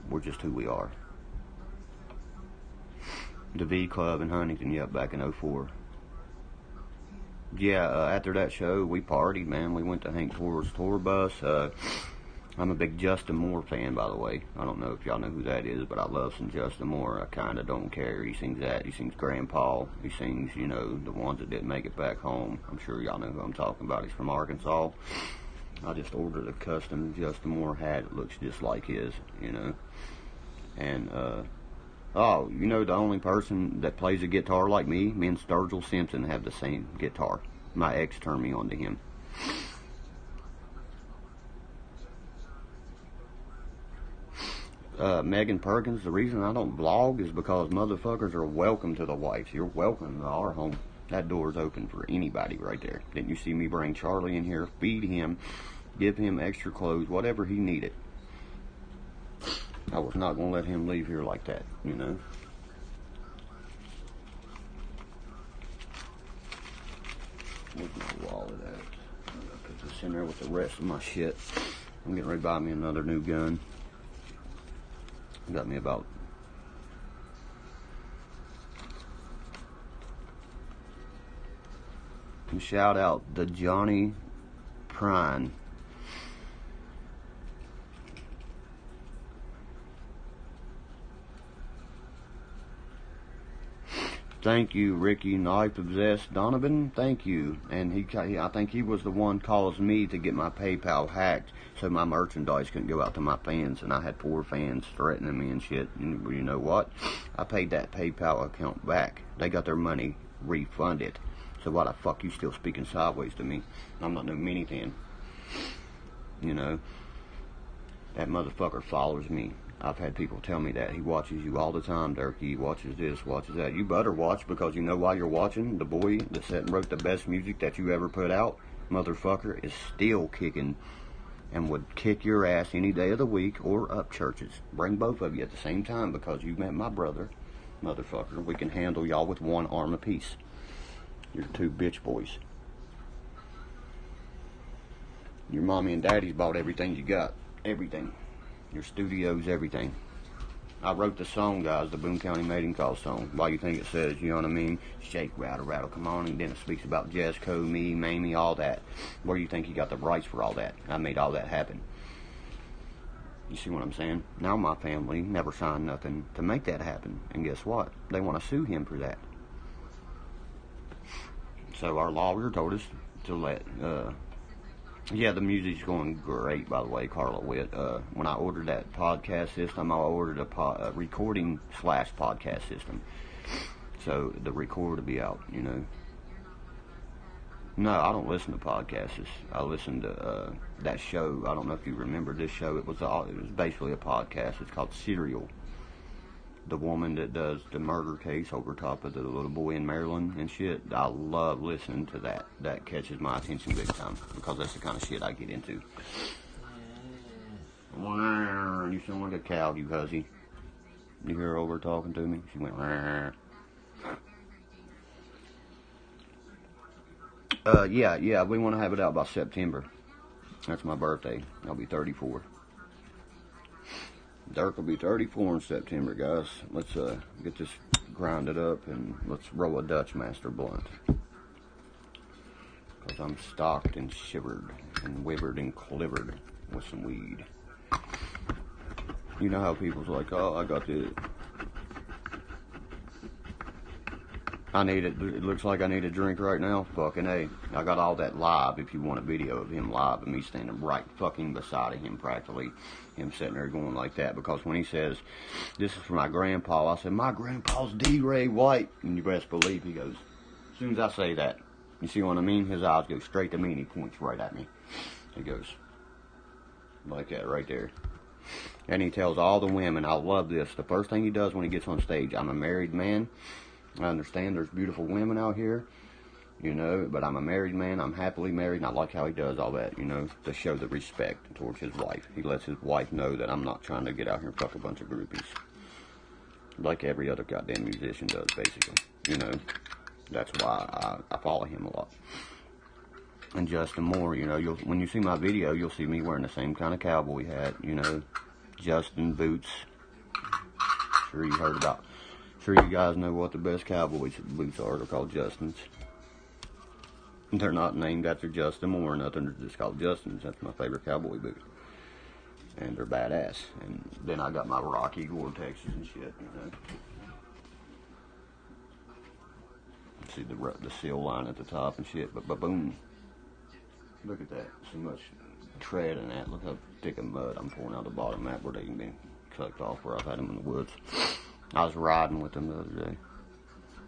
We're just who we are. The V Club in Huntington, yep, back in 04. Yeah, after that show, we partied, man. We went to Hank Ford's tour bus. I'm a big Justin Moore fan, by the way. I don't know if y'all know who that is, but I love some Justin Moore. I kind of don't care. He sings that. He sings Grandpa. He sings, the ones that didn't make it back home. I'm sure y'all know who I'm talking about. He's from Arkansas. I just ordered a custom Justin Moore hat. It looks just like his, And, the only person that plays a guitar like me and Sturgill Simpson have the same guitar. My ex turned me on to him. Megan Perkins, the reason I don't vlog is because motherfuckers are welcome to the whites. You're welcome to our home. That door's open for anybody right there. Didn't you see me bring Charlie in here, feed him, give him extra clothes, whatever he needed? I was not going to let him leave here like that, Where's my wallet at? I'm going to put this in there with the rest of my shit. I'm getting ready to buy me another new gun. Got me about shout out the Johnny Prine. Thank you, Ricky Knife Possessed Donovan. Thank you. And I think he was the one caused me to get my PayPal hacked, so my merchandise couldn't go out to my fans. And I had 4 fans threatening me and shit. And you know what? I paid that PayPal account back. They got their money refunded. So why the fuck you still speaking sideways to me? I'm not no minivan. That motherfucker follows me. I've had people tell me that. He watches you all the time, Derkie. He watches this, watches that. You better watch, because you know why you're watching? The boy that sat and wrote the best music that you ever put out, motherfucker, is still kicking and would kick your ass any day of the week or up churches. Bring both of you at the same time, because you met my brother, motherfucker. We can handle y'all with one arm apiece. You're 2 bitch boys. Your mommy and daddy's bought everything you got. Everything. Your studios, everything. I wrote the song, guys, the Boone County Mating Call song. Why you think it says, you know what I mean? Shake, rattle, rattle, come on. And then it speaks about Jessica, me, Mamie, all that. Where do you think he got the rights for all that? I made all that happen. You see what I'm saying? Now my family never signed nothing to make that happen. And guess what? They want to sue him for that. So our lawyer told us to let... yeah, the music's going great, by the way, Carla Witt. When I ordered that podcast system, I ordered a recording / podcast system. So the record will be out, you know. No, I don't listen to podcasts. I listen to that show. I don't know if you remember this show. It was basically a podcast. It's called Serial. The woman that does the murder case over top of the little boy in Maryland and shit. I love listening to that. That catches my attention big time because that's the kind of shit I get into. You sound like a cow, you hussy. You hear her over talking to me? She went. Yeah, we want to have it out by September. That's my birthday. I'll be 34. Dirk will be 34 in September, guys. Let's get this grinded up and let's roll a Dutch Master blunt. Because I'm stocked and shivered and wivered and clivered with some weed. You know how people's like, oh, I got the... I need it. It looks like I need a drink right now. Fucking A. I got all that live if you want a video of him live and me standing right fucking beside him practically. Him sitting there going like that. Because when he says, this is for my grandpa, I said, my grandpa's D. Ray White. And you best believe he goes, as soon as I say that, you see what I mean? His eyes go straight to me and he points right at me. He goes, like that right there. And he tells all the women, I love this. The first thing he does when he gets on stage, I'm a married man. I understand there's beautiful women out here, you know, but I'm a married man. I'm happily married, and I like how he does all that, you know, to show the respect towards his wife. He lets his wife know that I'm not trying to get out here and fuck a bunch of groupies. Like every other goddamn musician does, basically. You know, that's why I follow him a lot. And Justin Moore, you know, when you see my video, you'll see me wearing the same kind of cowboy hat, you know, Justin boots. Sure you heard about. Sure you guys know what the best cowboy boots are. They're called Justin's. They're not named after Justin Moore or nothing. They're just called Justin's. That's my favorite cowboy boot. And they're badass. And then I got my Rocky Gore-Texas and shit, you know. See the seal line at the top and shit, but boom. Look at that. So much tread in that. Look how thick of mud I'm pouring out the bottom of that where they can be sucked off where I've had them in the woods. I was riding with them the other day.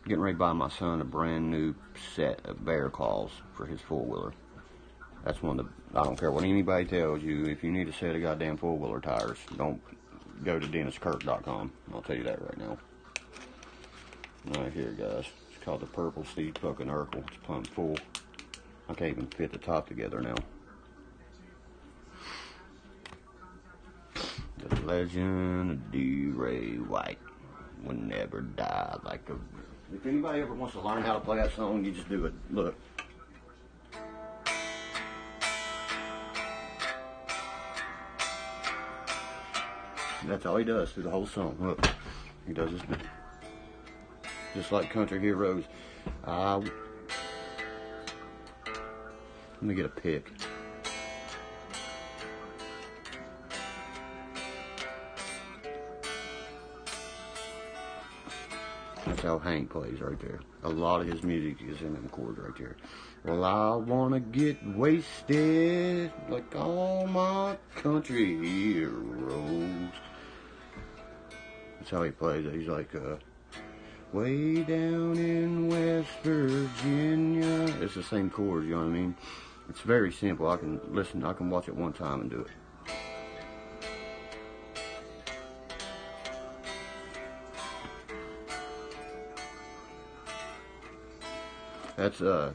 Getting ready to buy my son a brand new set of bear claws for his four-wheeler. That's one of the, I don't care what anybody tells you, if you need a set of goddamn four-wheeler tires, don't go to DennisKirk.com. I'll tell you that right now. Right here, guys. It's called the Purple Steve fucking Urkel. It's pumped full. I can't even fit the top together now. The legend of D. Ray White will never die like a... If anybody ever wants to learn how to play that song, you just do it. Look. That's all he does through the whole song. Look. He does this. Just like Country Heroes. Let me get a pick. That's how Hank plays right there. A lot of his music is in them chords right there. Well, I wanna get wasted like all my country heroes. That's how he plays it. He's like, way down in West Virginia. It's the same chords, you know what I mean? It's very simple. I can watch it one time and do it. That's the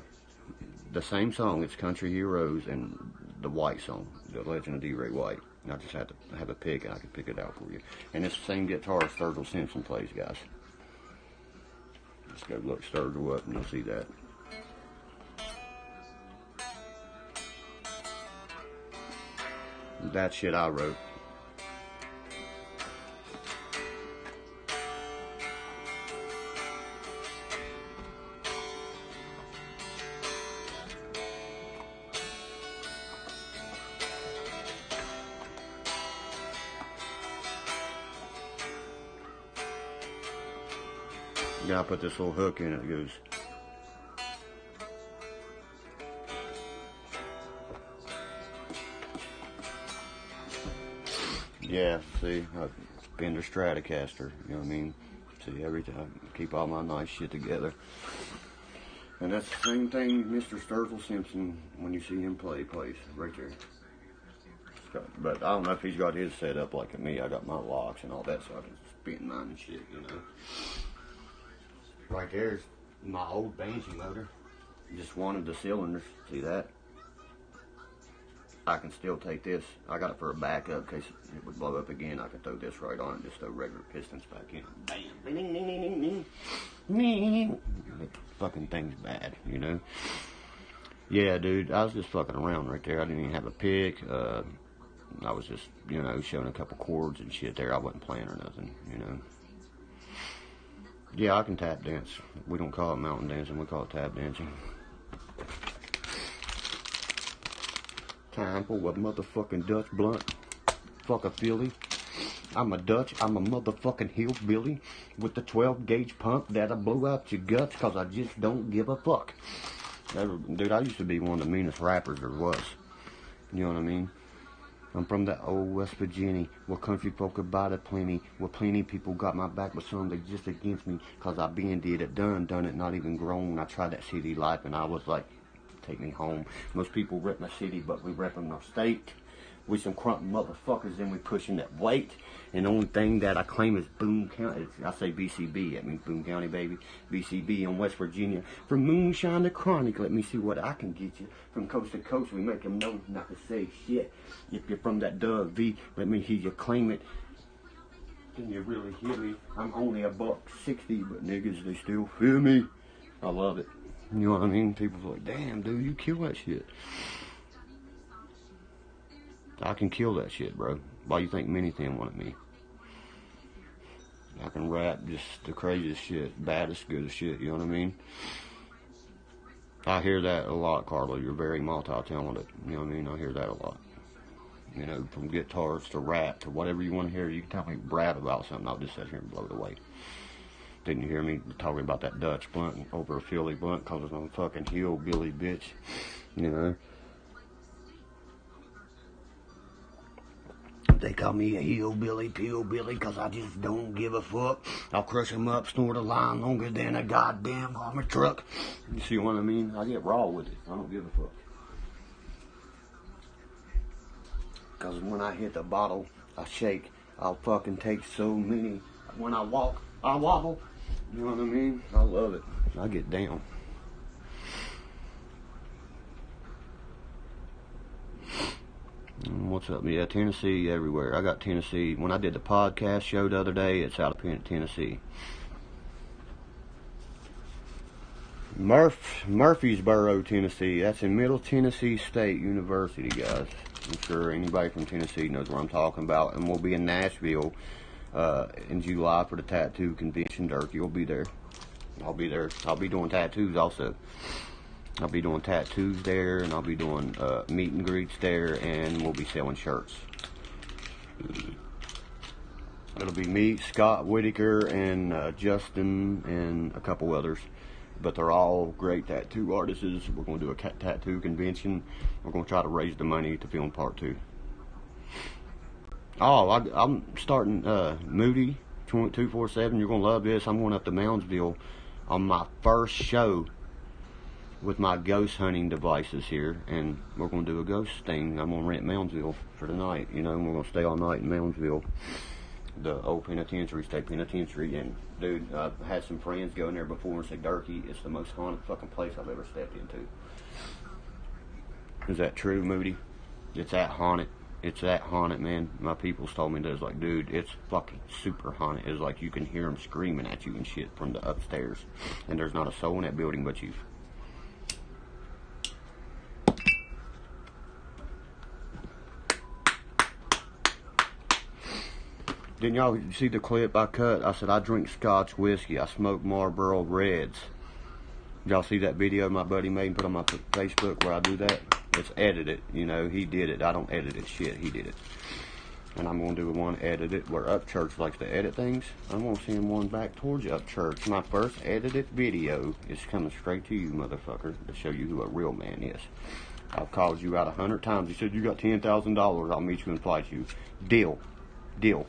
same song. It's Country Heroes and the White song, The Legend of D. Ray White. And I just had to have a pick, and I can pick it out for you. And it's the same guitarist Sturgill Simpson plays, guys. Just go look Sturgill up, and you'll see that. That shit I wrote. Then I put this little hook in it. It goes. Yeah, see, Fender Stratocaster, you know what I mean? See, every time, keep all my nice shit together. And that's the same thing Mr. Sturgill Simpson, when you see him play, plays right there. But I don't know if he's got his set up like me. I got my locks and all that, so I can spin mine and shit, you know. Right there's my old Banshee motor. Just one of the cylinders. See that? I can still take this. I got it for a backup in case it would blow up again. I can throw this right on and just throw regular pistons back in. Bam. Ding, ding, ding, ding, ding. The fucking thing's bad, you know? Yeah, dude, I was just fucking around right there. I didn't even have a pick. I was just, you know, showing a couple chords and shit there. I wasn't playing or nothing, you know? Yeah, I can tap dance. We don't call it mountain dancing. We call it tap dancing. Time for a motherfucking Dutch blunt. Fuck a Philly. I'm a Dutch. I'm a motherfucking hillbilly with the 12 gauge pump that'll blow out your guts cause I just don't give a fuck. Dude, I used to be one of the meanest rappers there was. You know what I mean? I'm from the old West Virginia, where country folk about it plenty, where plenty people got my back, but some they just against me, cause I been did it, done it, not even grown. I tried that city life and I was like, take me home. Most people rep my city, but we repping our state. We some crump motherfuckers, and we pushing that weight. And the only thing that I claim is Boone County. I say BCB, that means Boone County, baby. BCB in West Virginia. From moonshine to chronic, let me see what I can get you. From coast to coast, we make them know not to say shit. If you're from that Dub V, let me hear you claim it. Can you really hear me? I'm only $1.60, but niggas, they still feel me. I love it. You know what I mean? People's like, damn, dude, you kill that shit. I can kill that shit, bro. Why you think Mini-Thin wanted me? I can rap just the craziest shit, baddest, goodest shit, you know what I mean? I hear that a lot, Carla. You're very multi-talented, you know what I mean? I hear that a lot. You know, from guitars to rap to whatever you want to hear. You can tell me brag about something, I'll just sit here and blow it away. Didn't you hear me talking about that Dutch blunt over a Philly blunt cause I'm a fucking hillbilly bitch, you know? They call me a hillbilly, pillbilly, cause I just don't give a fuck. I'll crush them up, snort a line longer than a goddamn armored truck. You see what I mean? I get raw with it. I don't give a fuck. Cause when I hit the bottle, I shake. I'll fucking take so many. When I walk, I wobble. You know what I mean? I love it. I get down. What's up? Yeah, Tennessee everywhere. I got Tennessee. When I did the podcast show the other day, it's out of Tennessee. Murfreesboro, Tennessee. That's in Middle Tennessee State University, guys. I'm sure anybody from Tennessee knows what I'm talking about. And we'll be in Nashville in July for the tattoo convention. Derkie will be there. I'll be there. I'll be doing tattoos also. I'll be doing tattoos there, and I'll be doing meet and greets there, and we'll be selling shirts. It'll be me, Scott Whitaker, and Justin, and a couple others. But they're all great tattoo artists. We're going to do a tattoo convention. We're going to try to raise the money to film part 2. Oh, I'm starting Moody 247. You're going to love this. I'm going up to Moundsville on my first show with my ghost hunting devices here, and we're going to do a ghost thing. I'm going to rent Moundsville for the night, you know, and we're going to stay all night in Moundsville, the old penitentiary, state penitentiary. And dude, I've had some friends go in there before and say, Derkie, it's the most haunted fucking place I've ever stepped into. Is that true, Moody? It's that haunted. It's that haunted, man. My people's told me that. It's like, dude, it's fucking super haunted. It's like you can hear them screaming at you and shit from the upstairs, and there's not a soul in that building but you. Didn't y'all see the clip I cut? I said, I drink Scotch whiskey. I smoke Marlboro Reds. Did y'all see that video my buddy made and put on my Facebook where I do that? It's edited, you know. He did it. I don't edit it shit. He did it. And I'm going to do one edited where Upchurch likes to edit things. I'm going to send one back towards you, Upchurch. My first edited video is coming straight to you, motherfucker, to show you who a real man is. I've called you out 100 times. You said you got $10,000. I'll meet you and fight you. Deal. Deal.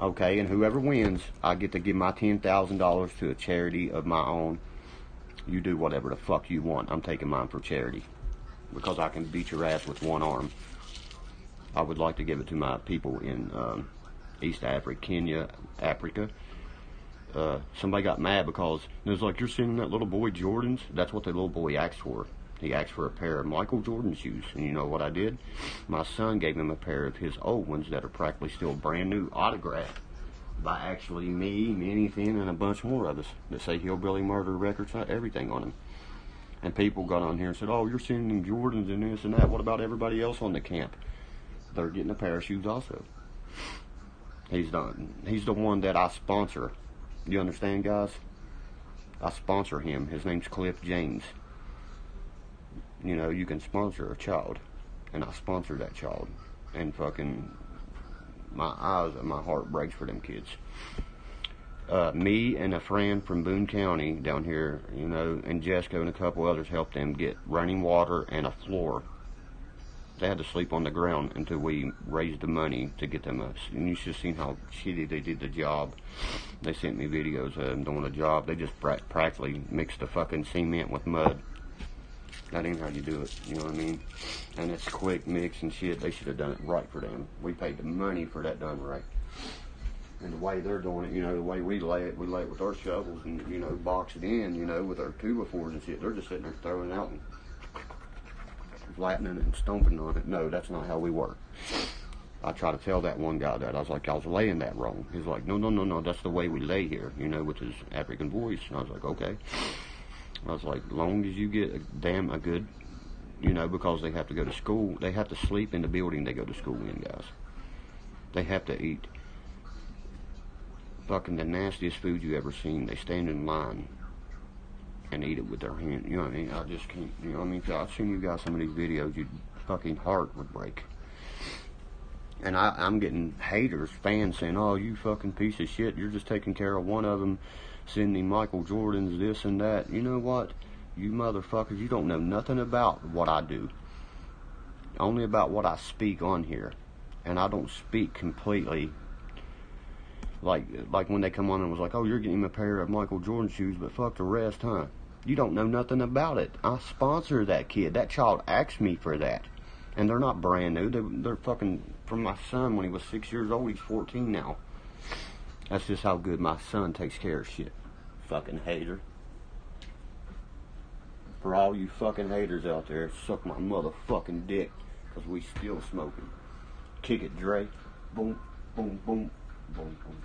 Okay, and whoever wins, I get to give my $10,000 to a charity of my own. You do whatever the fuck you want. I'm taking mine for charity. Because I can beat your ass with one arm. I would like to give it to my people in East Africa, Kenya, Africa. Somebody got mad because it was like, you're sending that little boy Jordans. That's what the little boy asked for. He asked for a pair of Michael Jordan shoes. And you know what I did? My son gave him a pair of his old ones that are practically still brand new, autographed by actually me, Minnie Finn, and a bunch more of us that say Hillbilly Murder Records, everything on them. And people got on here and said, oh, you're sending Jordans and this and that. What about everybody else on the camp? They're getting a pair of shoes also. He's the one that I sponsor. You understand, guys? I sponsor him. His name's Cliff James. You know, you can sponsor a child. And I sponsor that child. And fucking, my eyes and my heart breaks for them kids. Me and a friend from Boone County down here, you know, and Jessica and a couple others helped them get running water and a floor. They had to sleep on the ground until we raised the money to get them and you should have seen how shitty they did the job. They sent me videos of them doing the job. They just practically mixed the fucking cement with mud. That ain't how you do it, you know what I mean? And it's quick mix and shit. They should have done it right for them. We paid the money for that done right. And the way they're doing it, you know, the way we lay it with our shovels and, you know, box it in, you know, with our 2x4s and shit. They're just sitting there throwing it out and flattening it and stomping on it. No, that's not how we work. I try to tell that one guy that. I was like, I was laying that wrong. He's like, no, that's the way we lay here, you know, with his African voice. And I was like, okay. I was like, long as you get a good, you know, because they have to go to school. They have to sleep in the building they go to school in, guys. They have to eat fucking the nastiest food you ever seen. They stand in line and eat it with their hand. You know what I mean? I just can't, you know what I mean? I've seen you guys some of these videos, your fucking heart would break. And I'm getting haters, fans saying, oh, you fucking piece of shit, you're just taking care of one of them, sending Michael Jordan's this and that. You know what? You motherfuckers, you don't know nothing about what I do. Only about what I speak on here. And I don't speak completely like when they come on and was like, oh, you're getting him a pair of Michael Jordan shoes, but fuck the rest, huh? You don't know nothing about it. I sponsor that kid. That child asked me for that. And they're not brand new. They're fucking from my son when he was 6 years old. He's 14 now. That's just how good my son takes care of shit. Fucking hater. For all you fucking haters out there, suck my motherfucking dick. Because we still smoking. Kick it, Dre. Boom, boom, boom, boom, boom.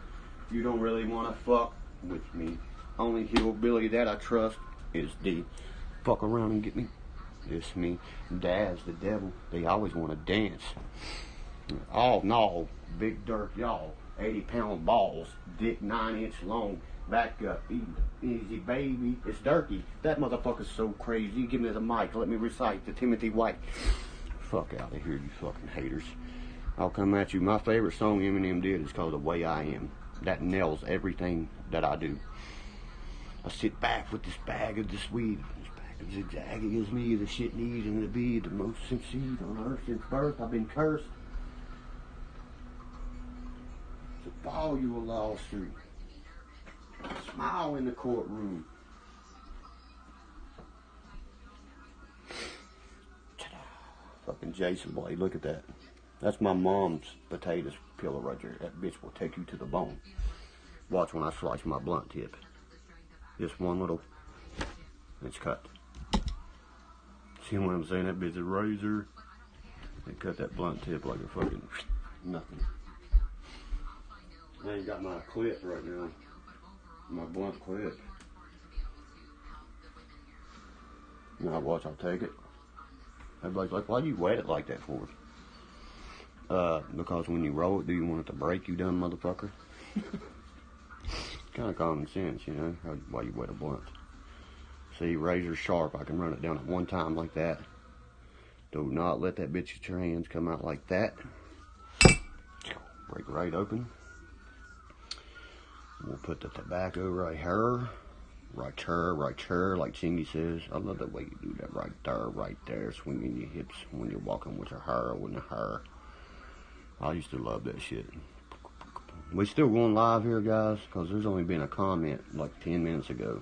You don't really want to fuck with me. Only hillbilly that I trust is the fuck around and get me. It's me. Dad's the devil. They always want to dance. Oh no, big dirt, y'all. 80-pound balls, dick 9-inch long. Back up, easy baby. It's Derkie. That motherfucker's so crazy. Give me the mic. Let me recite the Timothy White. Fuck out of here, you fucking haters. I'll come at you. My favorite song Eminem did is called The Way I Am. That nails everything that I do. I sit back with this bag of this weed. This bag of zigzaggy as me. The shit needing to be the most sincere on earth since birth. I've been cursed. So follow you a Law Street. Smile in the courtroom. Ta-da. Fucking Jason Blade, look at that. That's my mom's potatoes pillow right there. That bitch will take you to the bone. Watch when I slice my blunt tip. Just one little, it's cut. See what I'm saying? That bitch a razor. They cut that blunt tip like a fucking nothing. I ain't got my clip right now. My blunt clip. Now watch, I'll take it. Everybody's like, why do you wet it like that for? Because when you roll it, do you want it to break, you dumb motherfucker? Kind of common sense, you know, why you wet a blunt. See, razor sharp, I can run it down at one time like that. Do not let that bitch at your hands come out like that. Break right open. We'll put the tobacco right here. Right here, like Chingy says. I love the way you do that right there. Swinging your hips when you're walking with your hair, with your hair. I used to love that shit. We still going live here, guys, because there's only been a comment like 10 minutes ago.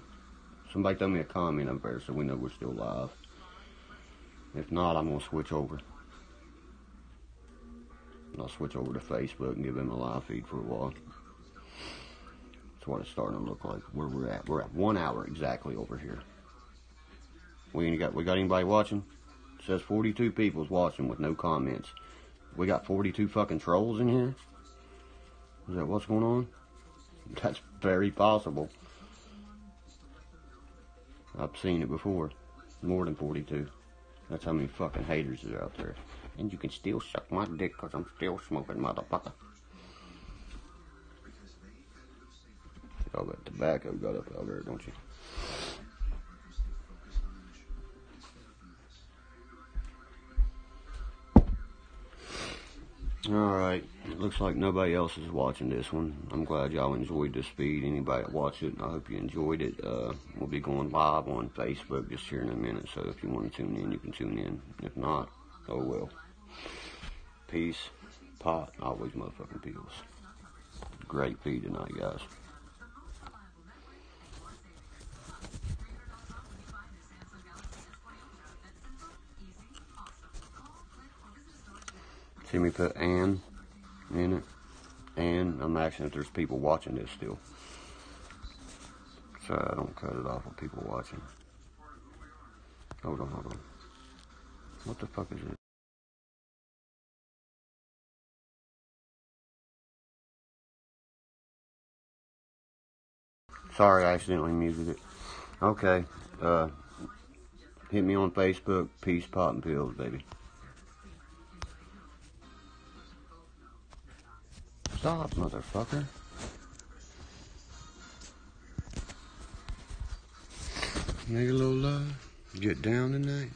Somebody throw me a comment up there so we know we're still live. If not, I'm going to switch over. I'll switch over to Facebook and give them a live feed for a while. That's what it's starting to look like. Where we're at. We're at 1 hour exactly over here. We got anybody watching? It says 42 people's watching with no comments. We got 42 fucking trolls in here? Is that what's going on? That's very possible. I've seen it before. More than 42. That's how many fucking haters are out there. And you can still suck my dick because I'm still smoking, motherfucker. All that tobacco got up out there, don't you? Alright, it looks like nobody else is watching this one. I'm glad y'all enjoyed this feed. Anybody that watched it, I hope you enjoyed it. We'll be going live on Facebook just here in a minute, so if you want to tune in, you can tune in. If not, oh well. Peace, pot, always motherfucking peels. Great feed tonight, guys. See me put "and" in it? And I'm asking if there's people watching this still. So I don't cut it off with people watching. Hold on. What the fuck is it? Sorry, I accidentally muted it. Okay. Hit me on Facebook. Peace, pot, and pills, baby. Stop, motherfucker. Nigga, little love. Get down tonight.